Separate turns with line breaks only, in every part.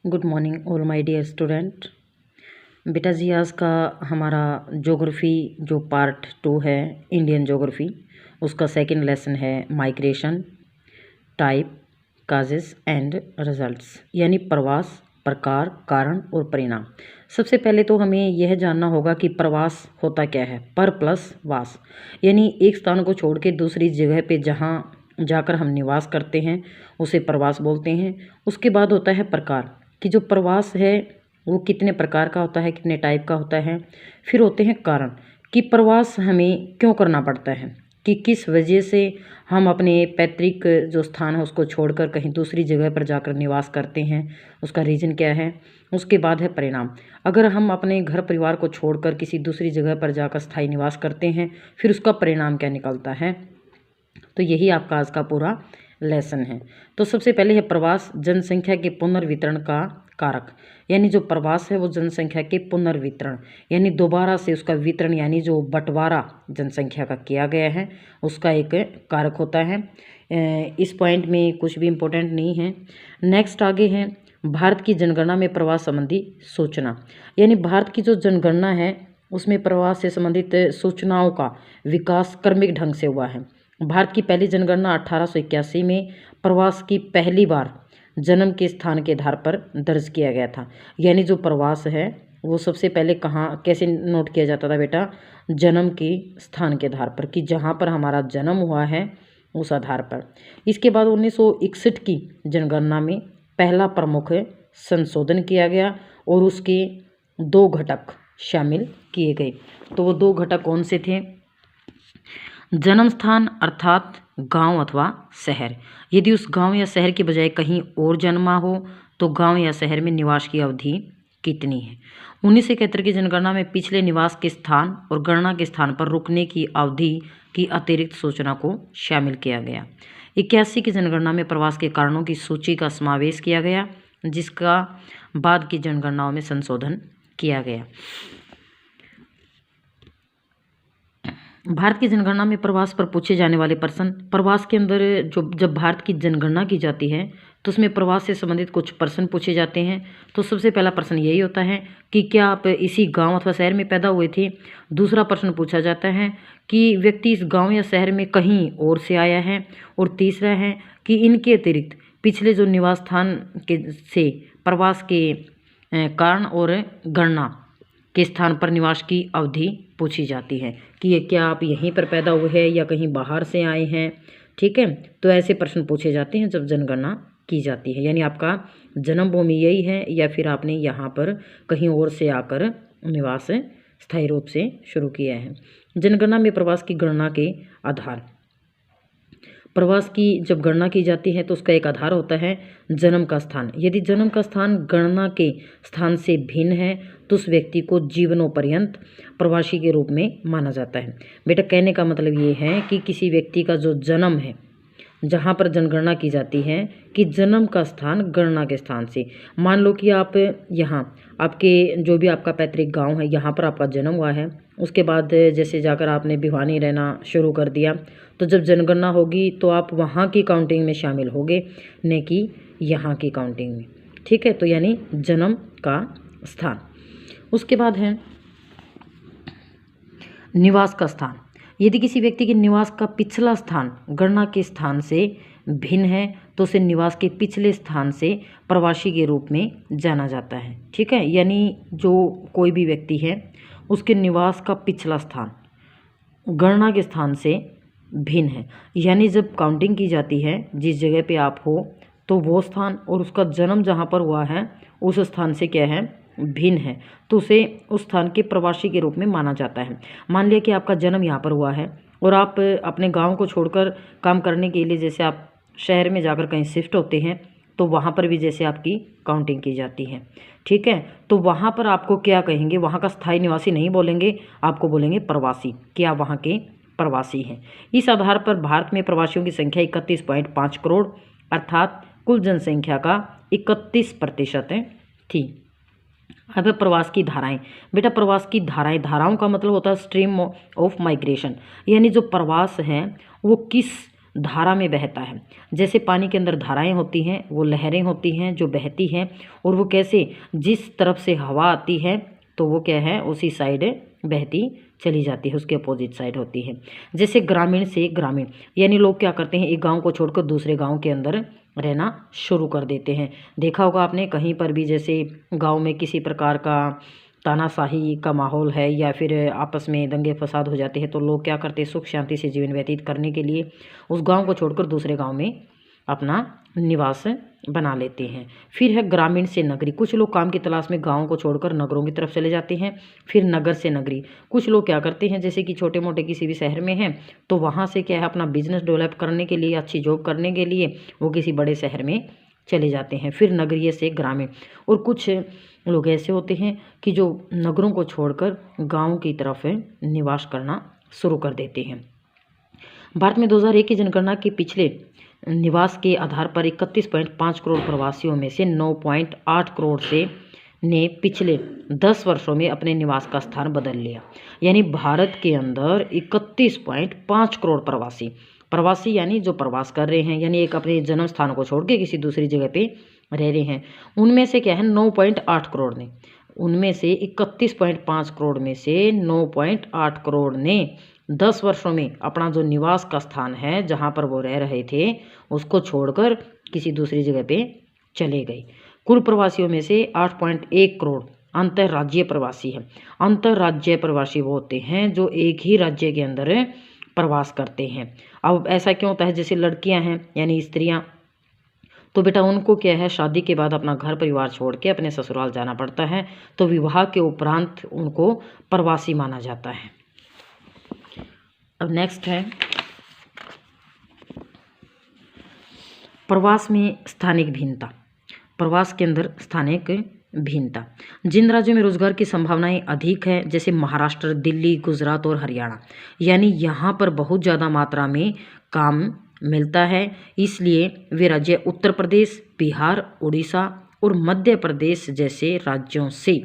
Good morning all my dear student. बेटा जी आज का हमारा ज्योग्राफी जो पार्ट 2 है इंडियन ज्योग्राफी, उसका सेकंड लेसन है migration, type, causes and results, यानी प्रवास, प्रकार, कारण और परिणाम। सबसे पहले तो हमें यह जानना होगा कि प्रवास होता क्या है। पर प्लस वास, यानी एक स्थान को छोड़ के दूसरी जगह पे जहाँ जाकर हम निवास करते हैं उसे प्रवास बोलते हैं। उसके बाद होता है प्रकार, कि जो प्रवास है वो कितने प्रकार का होता है, कितने टाइप का होता है। फिर होते हैं कारण, कि प्रवास हमें क्यों करना पड़ता है, कि किस वजह से हम अपने पैतृक जो स्थान है उसको छोड़कर कहीं दूसरी जगह पर जाकर निवास करते हैं, उसका रीज़न क्या है। उसके बाद है परिणाम, अगर हम अपने घर परिवार को छोड़कर किसी दूसरी जगह पर जाकर स्थायी निवास करते हैं फिर उसका परिणाम क्या निकलता है। तो यही आपका आज का पूरा लेसन है। तो सबसे पहले है प्रवास, जनसंख्या के पुनर्वितरण का कारक, यानी जो प्रवास है वो जनसंख्या के पुनर्वितरण यानी दोबारा से उसका वितरण यानी जो बंटवारा जनसंख्या का किया गया है उसका एक कारक होता है। इस पॉइंट में कुछ भी इम्पोर्टेंट नहीं है। नेक्स्ट आगे है भारत की जनगणना में प्रवास संबंधी सूचना, यानी भारत की जो जनगणना है उसमें प्रवास से संबंधित सूचनाओं का विकास क्रमिक ढंग से हुआ है। भारत की पहली जनगणना 1881 में प्रवास की पहली बार जन्म के स्थान के आधार पर दर्ज किया गया था। यानी जो प्रवास है वो सबसे पहले कहाँ कैसे नोट किया जाता था बेटा, जन्म के स्थान के आधार पर, कि जहाँ पर हमारा जन्म हुआ है उस आधार पर। इसके बाद 1961 की जनगणना में पहला प्रमुख संशोधन किया गया और उसके 2 घटक शामिल किए गए। तो वो 2 घटक कौन से थे। जन्म स्थान अर्थात गांव अथवा शहर, यदि उस गांव या शहर के बजाय कहीं और जन्मा हो तो गांव या शहर में निवास की अवधि कितनी है। 1971 की जनगणना में पिछले निवास के स्थान और गणना के स्थान पर रुकने की अवधि की अतिरिक्त सूचना को शामिल किया गया। 81 की जनगणना में प्रवास के कारणों की सूची का समावेश किया गया, जिसका बाद की जनगणनाओं में संशोधन किया गया। भारत की जनगणना में प्रवास पर पूछे जाने वाले प्रश्न, प्रवास के अंदर जब भारत की जनगणना की जाती है तो उसमें प्रवास से संबंधित कुछ प्रश्न पूछे जाते हैं। तो सबसे पहला प्रश्न यही होता है कि क्या आप इसी गांव अथवा शहर में पैदा हुए थे। दूसरा प्रश्न पूछा जाता है कि व्यक्ति इस गांव या शहर में कहीं और से आया है। और तीसरा है कि इनके अतिरिक्त पिछले जो निवास स्थान के से प्रवास के कारण और गणना के स्थान पर निवास की अवधि पूछी जाती है, कि ये क्या आप यहीं पर पैदा हुए हैं या कहीं बाहर से आए हैं। ठीक है, तो ऐसे प्रश्न पूछे जाते हैं जब जनगणना की जाती है, यानी आपका जन्मभूमि यही है या फिर आपने यहाँ पर कहीं और से आकर निवास स्थायी रूप से शुरू किया है। जनगणना में प्रवास की गणना के आधार, प्रवास की जब गणना की जाती है तो उसका एक आधार होता है जन्म का स्थान। यदि जन्म का स्थान गणना के स्थान से भिन्न है तो उस व्यक्ति को जीवनोपर्यंत प्रवासी के रूप में माना जाता है। बेटा कहने का मतलब ये है कि किसी व्यक्ति का जो जन्म है जहाँ पर जनगणना की जाती है कि जन्म का स्थान गणना के स्थान से, मान लो कि आप यहाँ आपके जो भी आपका पैतृक गांव है यहाँ पर आपका जन्म हुआ है, उसके बाद जैसे जाकर आपने भिवानी रहना शुरू कर दिया तो जब जनगणना होगी तो आप वहाँ की काउंटिंग में शामिल होगे न कि यहाँ की काउंटिंग में। ठीक है, तो यानी जन्म का स्थान। उसके बाद है निवास का स्थान, यदि किसी व्यक्ति के निवास का पिछला स्थान गणना के स्थान से भिन्न है तो उसे निवास के पिछले स्थान से प्रवासी के रूप में जाना जाता है। ठीक है, यानी जो कोई भी व्यक्ति है उसके निवास का पिछला स्थान गणना के स्थान से भिन्न है, यानी जब काउंटिंग की जाती है जिस जगह पे आप हो तो वो स्थान और उसका जन्म जहाँ पर हुआ है उस स्थान से क्या है भिन्न है, तो उसे उस स्थान के प्रवासी के रूप में माना जाता है। मान लिया कि आपका जन्म यहाँ पर हुआ है और आप अपने गांव को छोड़कर काम करने के लिए जैसे आप शहर में जाकर कहीं शिफ्ट होते हैं तो वहाँ पर भी जैसे आपकी काउंटिंग की जाती है। ठीक है, तो वहाँ पर आपको क्या कहेंगे, वहाँ का स्थायी निवासी नहीं बोलेंगे, आपको बोलेंगे प्रवासी, कि आप वहाँ के प्रवासी हैं। इस आधार पर भारत में प्रवासियों की संख्या 31.5 करोड़ अर्थात कुल जनसंख्या का 31% थी। अब प्रवास की धाराएं, बेटा प्रवास की धाराएं, धाराओं का मतलब होता है स्ट्रीम ऑफ माइग्रेशन, यानी जो प्रवास है वो किस धारा में बहता है। जैसे पानी के अंदर धाराएं होती हैं, वो लहरें होती हैं जो बहती हैं, और वो कैसे, जिस तरफ से हवा आती है तो वो क्या है, उसी साइड बहती चली जाती है, उसके अपोजिट साइड होती है। जैसे ग्रामीण से ग्रामीण, यानी लोग क्या करते हैं, एक गांव को छोड़कर दूसरे गांव के अंदर रहना शुरू कर देते हैं। देखा होगा आपने कहीं पर भी, जैसे गांव में किसी प्रकार का तानाशाही का माहौल है या फिर आपस में दंगे फसाद हो जाते हैं, तो लोग क्या करते हैं, सुख शांति से जीवन व्यतीत करने के लिए उस गांव को छोड़कर दूसरे गांव में अपना निवास बना लेते हैं। फिर है ग्रामीण से नगरी, कुछ लोग काम की तलाश में गाँव को छोड़कर नगरों की तरफ चले जाते हैं। फिर नगर से नगरी, कुछ लोग क्या करते हैं, जैसे कि छोटे मोटे किसी भी शहर में हैं तो वहाँ से क्या है, अपना बिजनेस डेवलप करने के लिए, अच्छी जॉब करने के लिए वो किसी बड़े शहर में चले जाते हैं। फिर नगरीय से ग्रामीण, और कुछ लोग ऐसे होते हैं कि जो नगरों को छोड़कर गाँव की तरफ निवास करना शुरू कर देते हैं। भारत में 2001 की जनगणना के पिछले निवास के आधार पर 31.5 करोड़ प्रवासियों में से 9.8 करोड़ से ने पिछले 10 वर्षों में अपने निवास का स्थान बदल लिया। यानी भारत के अंदर 31.5 करोड़ प्रवासी यानी जो प्रवास कर रहे हैं, यानी एक अपने जन्म स्थान को छोड़ के किसी दूसरी जगह पे रह रहे हैं। उनमें से क्या है, 9.8 करोड़ ने, उनमें से 31.5 करोड़ में से 9.8 करोड़ ने 10 वर्षों में अपना जो निवास का स्थान है, जहाँ पर वो रह रहे थे, उसको छोड़कर किसी दूसरी जगह पे चले गए। कुल प्रवासियों में से 8.1 करोड़ अंतर्राज्यीय प्रवासी है। अंतर्राज्यीय प्रवासी वो होते हैं जो एक ही राज्य के अंदर प्रवास करते हैं। अब ऐसा क्यों होता है, जैसे लड़कियां हैं यानी स्त्रियां, तो बेटा उनको क्या है, शादी के बाद अपना घर परिवार छोड़ के अपने ससुराल जाना पड़ता है, तो विवाह के उपरांत उनको प्रवासी माना जाता है। अब नेक्स्ट है प्रवास में स्थानिक भिन्नता। प्रवास के अंदर स्थानिक भिन्नता, जिन राज्यों में रोजगार की संभावनाएं अधिक है, जैसे महाराष्ट्र, दिल्ली, गुजरात और हरियाणा, यानी यहाँ पर बहुत ज़्यादा मात्रा में काम मिलता है, इसलिए वे राज्य उत्तर प्रदेश, बिहार, उड़ीसा और मध्य प्रदेश जैसे राज्यों से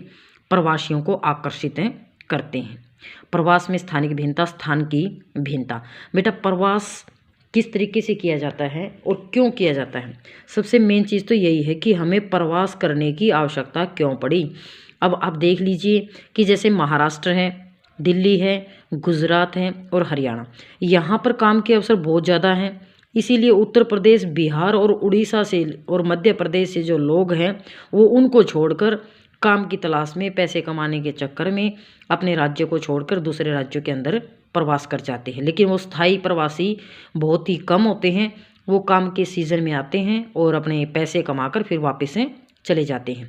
प्रवासियों को आकर्षित करते हैं। प्रवास में स्थानिक भिन्नता, स्थान की भिन्नता। बेटा प्रवास किस तरीके से किया जाता है और क्यों किया जाता है, सबसे मेन चीज़ तो यही है कि हमें प्रवास करने की आवश्यकता क्यों पड़ी। अब आप देख लीजिए कि जैसे महाराष्ट्र है, दिल्ली है, गुजरात है और हरियाणा, यहाँ पर काम के अवसर बहुत ज़्यादा हैं, इसीलिए उत्तर प्रदेश, बिहार और उड़ीसा से और मध्य प्रदेश से जो लोग हैं वो उनको छोड़कर काम की तलाश में, पैसे कमाने के चक्कर में अपने राज्य को छोड़कर दूसरे राज्यों के अंदर प्रवास कर जाते हैं। लेकिन वो स्थायी प्रवासी बहुत ही कम होते हैं, वो काम के सीज़न में आते हैं और अपने पैसे कमाकर फिर वापस चले जाते हैं।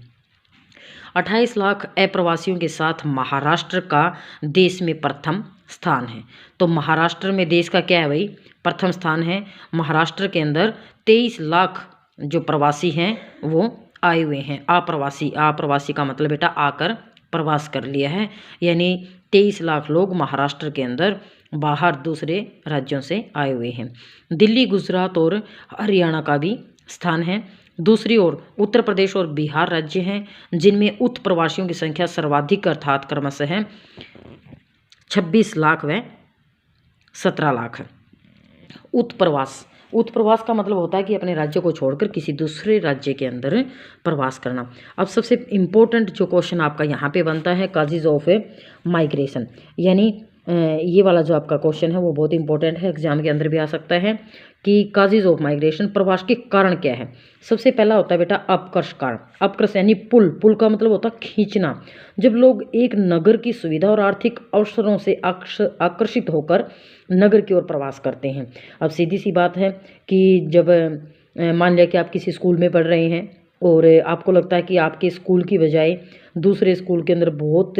28 लाख अप्रवासियों के साथ महाराष्ट्र का देश में प्रथम स्थान है। तो महाराष्ट्र में देश का क्या है भाई, प्रथम स्थान है। महाराष्ट्र के अंदर 23 लाख जो प्रवासी हैं वो आए हुए हैं। अप्रवासी का मतलब बेटा आकर प्रवास कर लिया है, यानी 23 लाख लोग महाराष्ट्र के अंदर बाहर दूसरे राज्यों से आए हुए हैं। दिल्ली, गुजरात और हरियाणा का भी स्थान है। दूसरी ओर उत्तर प्रदेश और बिहार राज्य हैं जिनमें उत्तर प्रवासियों की संख्या सर्वाधिक अर्थात क्रमशः है 26 लाख व 17 लाख। उत्प्रवास का मतलब होता है कि अपने राज्य को छोड़कर किसी दूसरे राज्य के अंदर प्रवास करना। अब सबसे इम्पोर्टेंट जो क्वेश्चन आपका यहाँ पे बनता है, काजेज ऑफ माइग्रेशन, यानी ये वाला जो आपका क्वेश्चन है वो बहुत इंपॉर्टेंट है, एग्जाम के अंदर भी आ सकता है कि काजेज ऑफ माइग्रेशन, प्रवास के कारण क्या है। सबसे पहला होता है बेटा अपकर्ष कारण। अपकर्ष यानी पुल का मतलब होता है खींचना। जब लोग एक नगर की सुविधा और आर्थिक अवसरों से आकर्षित होकर नगर की ओर प्रवास करते हैं। अब सीधी सी बात है कि जब मान लिया कि आप किसी स्कूल में पढ़ रहे हैं और आपको लगता है कि आपके स्कूल की बजाय दूसरे स्कूल के अंदर बहुत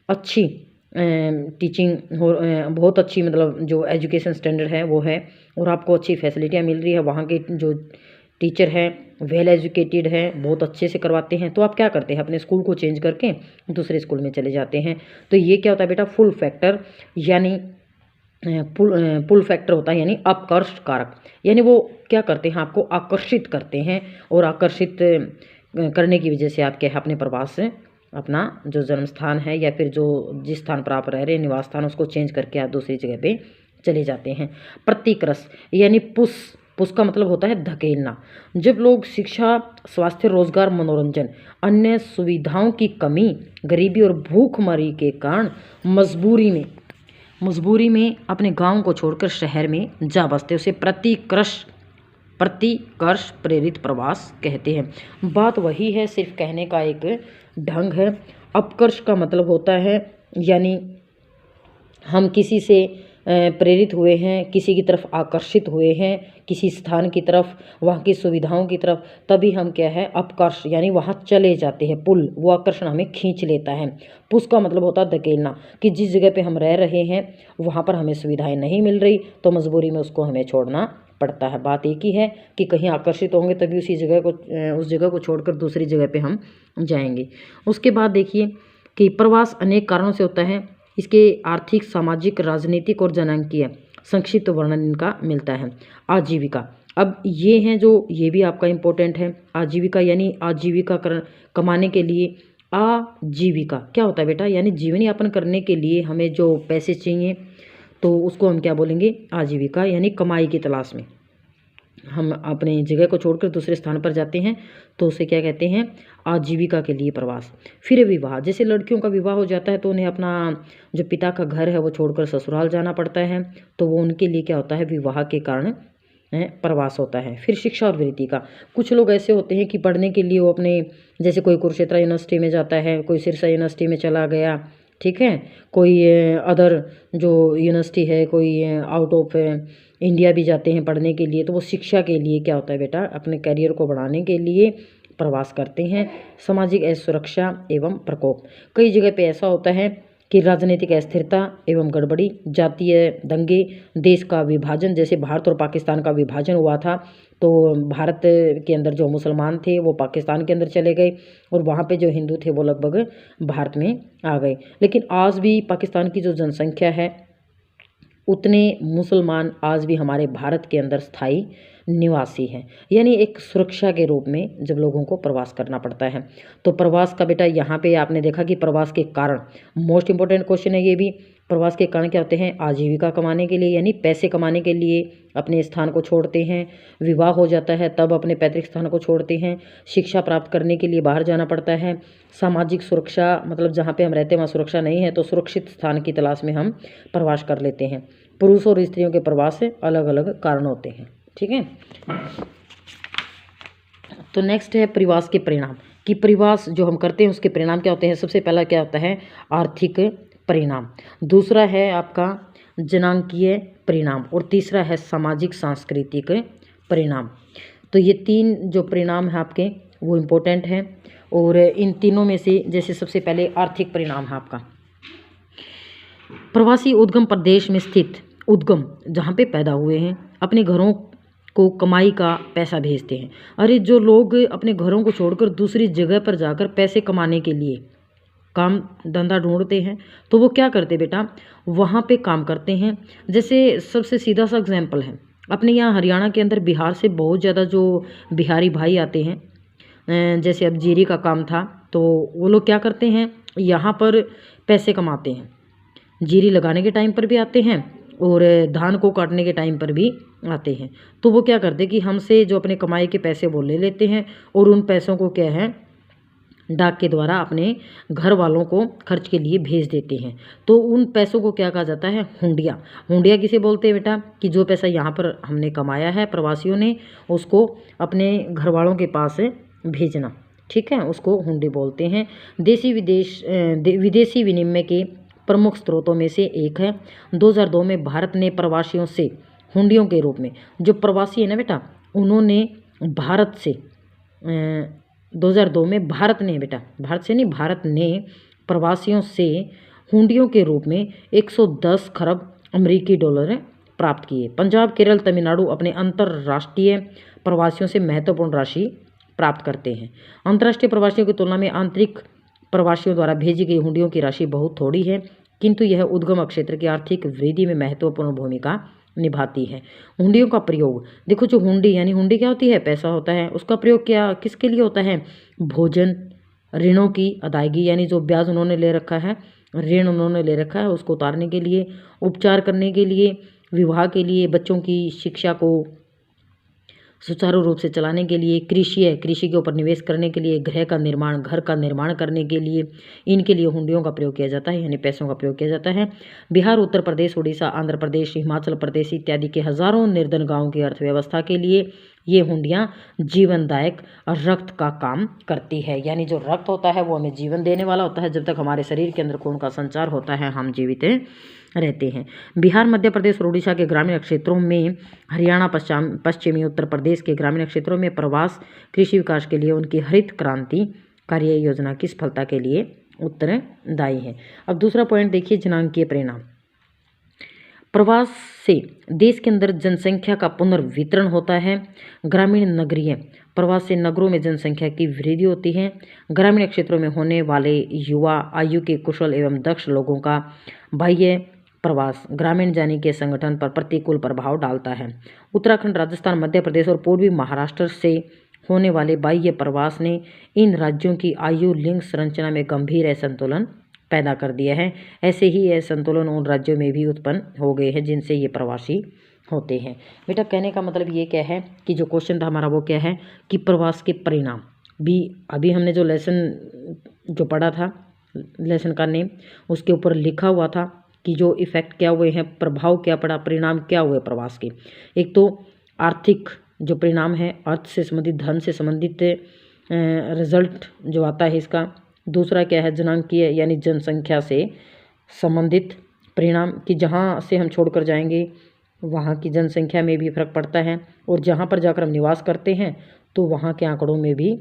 अच्छी टीचिंग हो, बहुत अच्छी मतलब जो एजुकेशन स्टैंडर्ड है वो है और आपको अच्छी फैसिलिटियाँ मिल रही है, वहाँ के जो टीचर हैं वेल एजुकेटेड है, बहुत अच्छे से करवाते हैं, तो आप क्या करते हैं, अपने स्कूल को चेंज करके दूसरे स्कूल में चले जाते हैं। तो ये क्या होता है बेटा, फुल फैक्टर यानी पुल फैक्टर होता है, यानी अपकर्ष कारक, यानी वो क्या करते हैं, आपको आकर्षित करते हैं और आकर्षित करने की वजह से आप क्या है अपने प्रवास से अपना जो जन्म स्थान है या फिर जो जिस स्थान पर आप रह रहे हैं निवास स्थान, उसको चेंज करके आप दूसरी जगह पे चले जाते हैं। प्रतिकृष यानी पुश, पुश का मतलब होता है धकेलना। जब लोग शिक्षा, स्वास्थ्य, रोजगार, मनोरंजन, अन्य सुविधाओं की कमी, गरीबी और भूखमरी के कारण मजबूरी में अपने गांव को छोड़कर शहर में जा बसते, उसे प्रतिकर्ष प्रेरित प्रवास कहते हैं। बात वही है, सिर्फ कहने का एक ढंग है। अपकर्ष का मतलब होता है यानी हम किसी से प्रेरित हुए हैं, किसी की तरफ आकर्षित हुए हैं, किसी स्थान की तरफ, वहाँ की सुविधाओं की तरफ, तभी हम क्या है अपकर्ष यानी वहाँ चले जाते हैं। पुल, वो आकर्षण हमें खींच लेता है। पुश का मतलब होता है धकेलना, कि जिस जगह पे हम रह रहे हैं वहाँ पर हमें सुविधाएं नहीं मिल रही तो मजबूरी में उसको हमें छोड़ना पड़ता है। बात एक ही है कि कहीं आकर्षित होंगे तभी उस जगह को छोड़कर दूसरी जगह पे हम जाएंगे। उसके बाद देखिए कि प्रवास अनेक कारणों से होता है। इसके आर्थिक, सामाजिक, राजनीतिक और जनांकीय संक्षिप्त वर्णन इनका मिलता है। आजीविका, अब ये भी आपका इम्पोर्टेंट है। आजीविका यानी आजीविका कमाने के लिए, आजीविका क्या होता है बेटा, यानी जीवन यापन करने के लिए हमें जो पैसे चाहिए तो उसको हम क्या बोलेंगे, आजीविका, यानी कमाई की तलाश में हम अपने जगह को छोड़कर दूसरे स्थान पर जाते हैं तो उसे क्या कहते हैं, आजीविका के लिए प्रवास। फिर विवाह, जैसे लड़कियों का विवाह हो जाता है तो उन्हें अपना जो पिता का घर है वो छोड़कर ससुराल जाना पड़ता है, तो वो उनके लिए क्या होता है, विवाह के कारण प्रवास होता है। फिर शिक्षा और वृत्ति का, कुछ लोग ऐसे होते हैं कि पढ़ने के लिए वो अपने, जैसे कोई कुरुक्षेत्र यूनिवर्सिटी में जाता है, कोई सिरसा यूनिवर्सिटी में चला गया, ठीक है, कोई अदर जो यूनिवर्सिटी है, कोई आउट ऑफ इंडिया भी जाते हैं पढ़ने के लिए, तो वो शिक्षा के लिए क्या होता है बेटा, अपने करियर को बढ़ाने के लिए प्रवास करते हैं। सामाजिक असुरक्षा एवं प्रकोप, कई जगह पे ऐसा होता है कि राजनीतिक अस्थिरता एवं गड़बड़ी, जातीय दंगे, देश का विभाजन, जैसे भारत और पाकिस्तान का विभाजन हुआ था तो भारत के अंदर जो मुसलमान थे वो पाकिस्तान के अंदर चले गए और वहाँ पे जो हिंदू थे वो लगभग भारत में आ गए। लेकिन आज भी पाकिस्तान की जो जनसंख्या है उतने मुसलमान आज भी हमारे भारत के अंदर स्थायी निवासी हैं, यानी एक सुरक्षा के रूप में जब लोगों को प्रवास करना पड़ता है। तो प्रवास का बेटा यहाँ पे आपने देखा कि प्रवास के कारण, मोस्ट इंपॉर्टेंट क्वेश्चन है ये भी, प्रवास के कारण क्या होते हैं, आजीविका कमाने के लिए यानी पैसे कमाने के लिए अपने स्थान को छोड़ते हैं, विवाह हो जाता है तब अपने पैतृक स्थान को छोड़ते हैं, शिक्षा प्राप्त करने के लिए बाहर जाना पड़ता है, सामाजिक सुरक्षा मतलब जहाँ पे हम रहते हैं वहाँ सुरक्षा नहीं है तो सुरक्षित स्थान की तलाश में हम प्रवास कर लेते हैं। पुरुषों और स्त्रियों के प्रवास से अलग अलग कारण होते हैं, ठीक है। तो नेक्स्ट है प्रवास के परिणाम, कि प्रवास जो हम करते हैं उसके परिणाम क्या होते हैं। सबसे पहला क्या होता है, आर्थिक परिणाम, दूसरा है आपका जनांकीय परिणाम और तीसरा है सामाजिक सांस्कृतिक परिणाम। तो ये तीन जो परिणाम है आपके वो इम्पोर्टेंट हैं और इन तीनों में से जैसे सबसे पहले आर्थिक परिणाम है आपका, प्रवासी उद्गम प्रदेश में स्थित, उद्गम जहाँ पे पैदा हुए हैं, अपने घरों को कमाई का पैसा भेजते हैं। अरे जो लोग अपने घरों को छोड़कर दूसरी जगह पर जाकर पैसे कमाने के लिए काम धंधा ढूंढते हैं तो वो क्या करते बेटा, वहाँ पे काम करते हैं। जैसे सबसे सीधा सा एग्जाम्पल है अपने यहाँ हरियाणा के अंदर बिहार से बहुत ज़्यादा जो बिहारी भाई आते हैं, जैसे अब जीरी का काम था तो वो लोग क्या करते हैं, यहाँ पर पैसे कमाते हैं, जीरी लगाने के टाइम पर भी आते हैं और धान को काटने के टाइम पर भी आते हैं। तो वो क्या करते हैं कि हमसे जो अपने कमाई के पैसे वो ले लेते हैं और उन पैसों को क्या है डाक के द्वारा अपने घर वालों को खर्च के लिए भेज देते हैं। तो उन पैसों को क्या कहा जाता है, हुंडिया। हुंडिया किसे बोलते हैं बेटा, कि जो पैसा यहाँ पर हमने कमाया है प्रवासियों ने उसको अपने घर वालों के पास भेजना, ठीक है, उसको हुंडी बोलते हैं। विदेशी विनिमय के प्रमुख स्रोतों में से एक है। 2002 में भारत ने प्रवासियों से हुंडियों के रूप में, जो प्रवासी है ना बेटा उन्होंने भारत से 2002 में भारत ने बेटा, भारत से नहीं, भारत ने प्रवासियों से हुंडियों के रूप में 110 खरब अमेरिकी डॉलर प्राप्त किए। पंजाब, केरल, तमिलनाडु अपने अंतर्राष्ट्रीय प्रवासियों से महत्वपूर्ण राशि प्राप्त करते हैं। अंतर्राष्ट्रीय प्रवासियों की तुलना में आंतरिक प्रवासियों द्वारा भेजी गई हुंडियों की राशि बहुत थोड़ी है, किंतु यह उद्गम क्षेत्र की आर्थिक वृद्धि में महत्वपूर्ण भूमिका निभाती है। हुंडियों का प्रयोग देखो, जो हुंडी यानी हुंडी क्या होती है, पैसा होता है, उसका प्रयोग क्या किसके लिए होता है, भोजन, ऋणों की अदायगी यानी जो ब्याज उन्होंने ले रखा है, ऋण उन्होंने ले रखा है उसको उतारने के लिए, उपचार करने के लिए, विवाह के लिए, बच्चों की शिक्षा को सुचारू रूप से चलाने के लिए, कृषि है, कृषि के ऊपर निवेश करने के लिए, गृह का निर्माण, घर का निर्माण करने के लिए, इनके लिए हुंडियों का प्रयोग किया जाता है, यानी पैसों का प्रयोग किया जाता है। बिहार, उत्तर प्रदेश, उड़ीसा, आंध्र प्रदेश, हिमाचल प्रदेश इत्यादि के हजारों निर्धन गाँव की अर्थव्यवस्था के लिए ये हुंडियाँ जीवनदायक रक्त का काम करती है। यानी जो रक्त होता है वो हमें जीवन देने वाला होता है। जब तक हमारे शरीर के अंदर खून का संचार होता है हम जीवित रहते हैं। बिहार, मध्य प्रदेश और उड़ीसा के ग्रामीण क्षेत्रों में, हरियाणा, पश्चिमी उत्तर प्रदेश के ग्रामीण क्षेत्रों में प्रवास कृषि विकास के लिए उनकी हरित क्रांति कार्य योजना की सफलता के लिए उत्तरदायी है। अब दूसरा पॉइंट देखिए, जनांकीय परिणाम। प्रवास से देश के अंदर जनसंख्या का पुनर्वितरण होता है। ग्रामीण, नगरीय प्रवास से नगरों में जनसंख्या की वृद्धि होती है। ग्रामीण क्षेत्रों में होने वाले युवा आयु के कुशल एवं दक्ष लोगों का बाह्य प्रवास ग्रामीण जाने के संगठन पर प्रतिकूल प्रभाव डालता है। उत्तराखंड, राजस्थान, मध्य प्रदेश और पूर्वी महाराष्ट्र से होने वाले बाह्य प्रवास ने इन राज्यों की आयु लिंग संरचना में गंभीर असंतुलन पैदा कर दिया है। ऐसे ही असंतुलन उन राज्यों में भी उत्पन्न हो गए हैं जिनसे ये प्रवासी होते हैं। बेटा कहने का मतलब ये क्या है कि जो क्वेश्चन था हमारा वो क्या है कि प्रवास के परिणाम भी, अभी हमने जो लेसन जो पढ़ा था, लेसन का नेम, उसके ऊपर लिखा हुआ था कि जो इफ़ेक्ट क्या हुए हैं, प्रभाव क्या पड़ा, परिणाम क्या हुए प्रवास के। एक तो आर्थिक जो परिणाम है, अर्थ से संबंधित, धन से संबंधित रिजल्ट जो आता है इसका। दूसरा क्या है, जनांकीय यानी जनसंख्या से संबंधित परिणाम कि जहाँ से हम छोड़कर जाएंगे वहाँ की जनसंख्या में भी फर्क पड़ता है, और जहाँ पर जाकर हम निवास करते हैं तो वहाँ के आंकड़ों में भी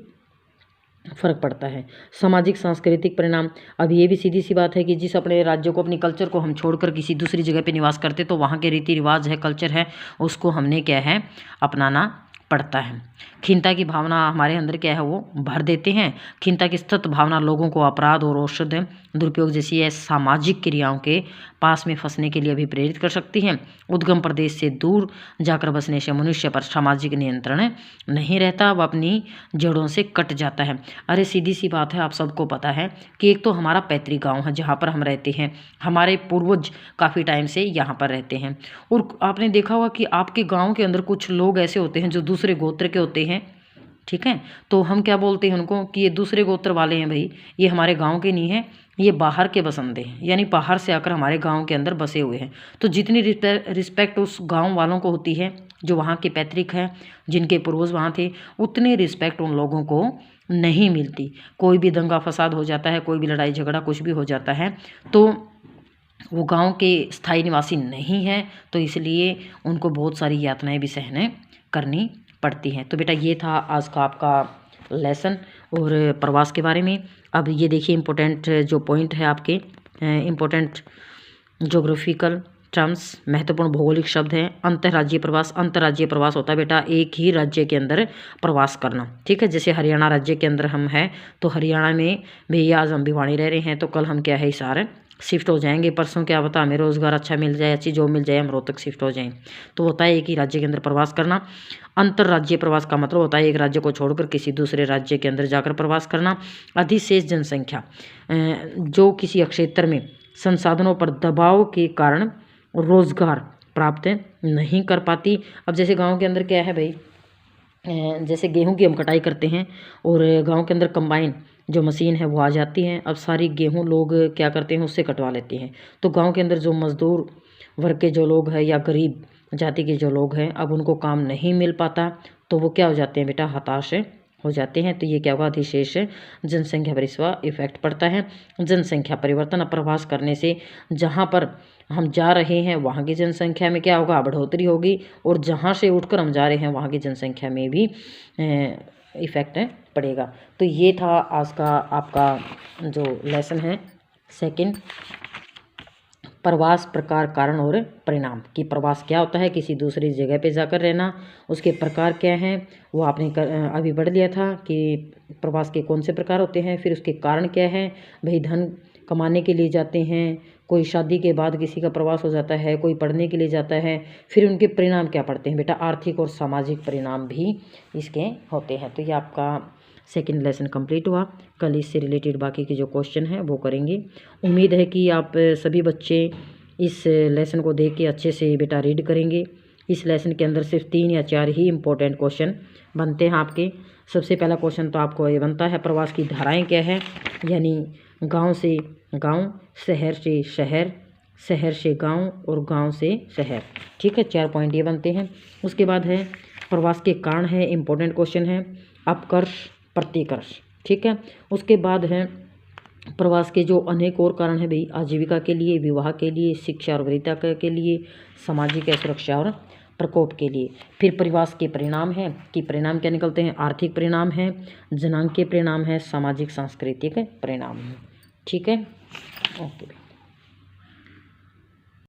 फर्क पड़ता है। सामाजिक सांस्कृतिक परिणाम, अब ये भी सीधी सी बात है कि जिस अपने राज्य को, अपनी कल्चर को हम छोड़कर किसी दूसरी जगह पे निवास करते तो वहाँ के रीति रिवाज है, कल्चर है, उसको हमने क्या है अपनाना पड़ता है। खिन्नता की भावना हमारे अंदर क्या है वो भर देते हैं। खिन्नता की सतत भावना लोगों को अपराध और औषध दुरुपयोग जैसी सामाजिक क्रियाओं के पास में फंसने के लिए भी प्रेरित कर सकती है। उद्गम प्रदेश से दूर जाकर बसने से मनुष्य पर सामाजिक नियंत्रण नहीं रहता, वह अपनी जड़ों से कट जाता है। अरे सीधी सी बात है, आप सबको पता है कि एक तो हमारा पैतृक गाँव है जहाँ पर हम रहते हैं, हमारे पूर्वज काफ़ी टाइम से यहाँ पर रहते हैं, और आपने देखा होगा कि आपके गाँव के अंदर कुछ लोग ऐसे होते हैं जो दूसरे गोत्र के होते हैं, ठीक है, तो हम क्या बोलते हैं उनको कि ये दूसरे गोत्र वाले हैं भाई, ये हमारे गांव के नहीं हैं, ये बाहर के बसंदे हैं, यानी बाहर से आकर हमारे गांव के अंदर बसे हुए हैं। तो जितनी रिस्पेक्ट उस गांव वालों को होती है जो वहाँ के पैतृक हैं, जिनके पूर्वज वहाँ थे, उतनी रिस्पेक्ट उन लोगों को नहीं मिलती। कोई भी दंगा फसाद हो जाता है, कोई भी लड़ाई झगड़ा कुछ भी हो जाता है तो वो गांव के स्थायी निवासी नहीं हैं, तो इसलिए उनको बहुत सारी यातनाएं भी सहने करनी पड़ती हैं। तो बेटा ये था आज का आपका लेसन और प्रवास के बारे में। अब ये देखिए इम्पोर्टेंट जो पॉइंट है आपके, इम्पोर्टेंट ज्योग्राफिकल टर्म्स, महत्वपूर्ण भौगोलिक शब्द हैं। अंतर्राज्यीय प्रवास, अंतर्राज्यीय प्रवास होता है बेटा एक ही राज्य के अंदर प्रवास करना, ठीक है। जैसे हरियाणा राज्य के अंदर हम हैं तो हरियाणा में भैया आज हम भिवानी रह रहे हैं तो कल हम क्या है हिसार शिफ्ट हो जाएंगे, परसों क्या पता हमें रोज़गार अच्छा मिल जाए, अच्छी जॉब मिल जाए, हम रोहतक शिफ्ट हो जाएं। तो होता है एक ही राज्य के अंदर प्रवास करना। अंतर्राज्यीय प्रवास का मतलब होता है एक राज्य को छोड़कर किसी दूसरे राज्य के अंदर जाकर प्रवास करना। अधिशेष जनसंख्या, जो किसी क्षेत्र में संसाधनों पर दबाव के कारण रोजगार प्राप्त नहीं कर पाती। अब जैसे गांव के अंदर क्या है भाई, जैसे गेहूं की हम कटाई करते हैं और गांव के अंदर कंबाइन जो मशीन है वो आ जाती है, अब सारी गेहूं लोग क्या करते हैं उससे कटवा लेते हैं। तो गांव के अंदर जो मजदूर वर्ग के जो लोग हैं या गरीब जाति के जो लोग हैं, अब उनको काम नहीं मिल पाता तो वो क्या हो जाते हैं बेटा, हताश हो जाते हैं। तो ये क्या होगा, अधिशेष जनसंख्या पर इसका इफेक्ट पड़ता है। जनसंख्या परिवर्तन, प्रवास करने से जहाँ पर हम जा रहे हैं वहाँ की जनसंख्या में क्या होगा, बढ़ोतरी होगी, और जहाँ से उठकर हम जा रहे हैं वहाँ की जनसंख्या में भी इफेक्ट पड़ेगा। तो ये था आज का आपका जो लेसन है सेकंड, प्रवास प्रकार, कारण और परिणाम, कि प्रवास क्या होता है, किसी दूसरी जगह पे जाकर रहना, उसके प्रकार क्या हैं वो आपने अभी पढ़ लिया था कि प्रवास के कौन से प्रकार होते हैं। फिर उसके कारण क्या है, भाई धन कमाने के लिए जाते हैं, कोई शादी के बाद किसी का प्रवास हो जाता है, कोई पढ़ने के लिए जाता है, फिर उनके परिणाम क्या पड़ते हैं बेटा, आर्थिक और सामाजिक परिणाम भी इसके होते हैं। तो ये आपका सेकंड लेसन कंप्लीट हुआ। कल इससे रिलेटेड बाकी के जो क्वेश्चन हैं वो करेंगे। उम्मीद है कि आप सभी बच्चे इस लेसन को देख के अच्छे से बेटा रीड करेंगे। इस लेसन के अंदर सिर्फ 3 या 4 ही इम्पोर्टेंट क्वेश्चन बनते हैं आपके। सबसे पहला क्वेश्चन तो आपको ये बनता है, प्रवास की धाराएं क्या है, यानी गांव से गांव, शहर से शहर, शहर से गांव और गांव से शहर। ठीक है, 4 पॉइंट ये बनते हैं। उसके बाद है प्रवास के कारण है, इम्पोर्टेंट क्वेश्चन है, अपकर्ष प्रतिकर्ष। ठीक है, उसके बाद है प्रवास के जो अनेक और कारण है भाई, आजीविका के लिए, विवाह के लिए, शिक्षा और वरीयता के लिए, सामाजिक सुरक्षा और प्रकोप के लिए। फिर प्रवास के परिणाम है कि परिणाम क्या निकलते हैं, आर्थिक परिणाम है, जनांगीय परिणाम है, सामाजिक सांस्कृतिक परिणाम है। ठीक है, ओके।